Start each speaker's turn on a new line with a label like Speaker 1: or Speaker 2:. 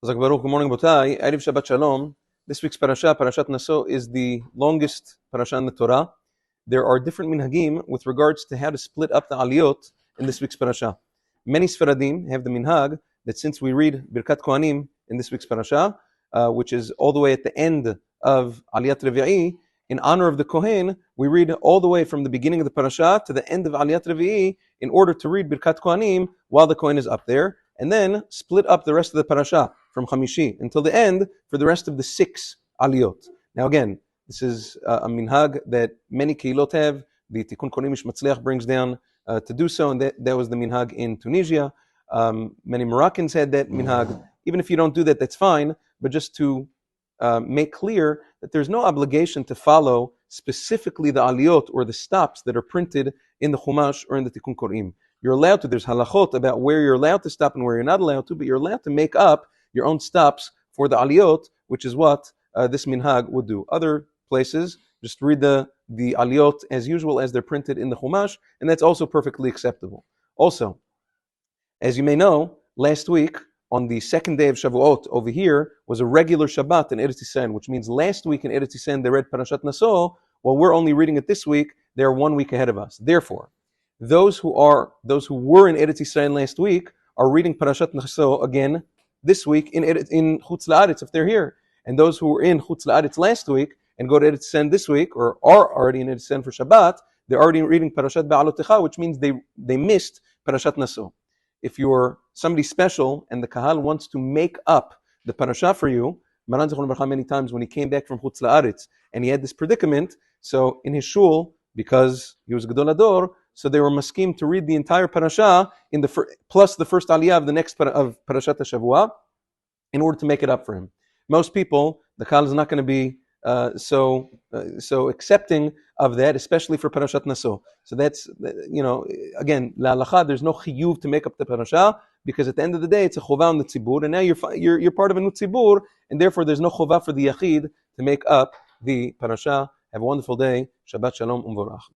Speaker 1: Good morning, Botai. Erev Shabbat Shalom. This week's Parashat Naso, is the longest parasha in the Torah. There are different minhagim with regards to how to split up the aliyot in this week's parasha. Many Sfaradim have the minhag that since we read Birkat Kohanim in this week's parasha, which is all the way at the end of Aliyat Revi'i, in honor of the Kohen, we read all the way from the beginning of the parasha to the end of Aliyat Revi'i in order to read Birkat Kohanim while the Kohen is up there, and then split up the rest of the parasha from Chamishi until the end for the rest of the 6 aliyot. Now again, this is a minhag that many keilot have. The Tikkun Konim Ish Matzliach brings down to do so, and that was the minhag in Tunisia. Many Moroccans had that minhag. Even if you don't do that, that's fine, but just to make clear that there's no obligation to follow specifically the aliyot or the stops that are printed in the Chumash or in the Tikkun Korim. You're allowed to, there's halachot about where you're allowed to stop and where you're not allowed to, but you're allowed to make up your own stops for the aliyot, which is what this minhag would do. Other places, just read the aliyot as usual as they're printed in the Chumash, and that's also perfectly acceptable. Also, as you may know, last week, on the second day of Shavuot, over here, was a regular Shabbat in Eretz Yisrael, which means last week in Eretz Yisrael they read Parashat Naso, while we're only reading it this week, they're 1 week ahead of us. Therefore, those who were in Eretz Yisrael last week are reading Parashat Naso again this week in Chutz La'aretz if they're here. And those who were in Chutz La'aretz last week and go to Eretz Yisrael this week, or are already in Eretz Yisrael for Shabbat, they're already reading Parashat Beha'alotcha, which means they missed Parashat Naso. If you're somebody special and the Kahal wants to make up the parasha for you, Maran Zichron Lebracha many times when he came back from Chutz La'aretz and he had this predicament, so in his shul, because he was Gadol Hador, so they were maskim to read the entire parasha plus the first aliyah of the next of Parashat HaShavua in order to make it up for him. Most people, the Kahal is not going to be so accepting of that, especially for Parashat Naso. So that's, again, Halacha, there's no chiyuv to make up the parasha, because at the end of the day, it's a chovah on the tzibur, and now you're part of a new tzibur, and therefore there's no chovah for the yachid to make up the parasha. Have a wonderful day. Shabbat Shalom Umvorach.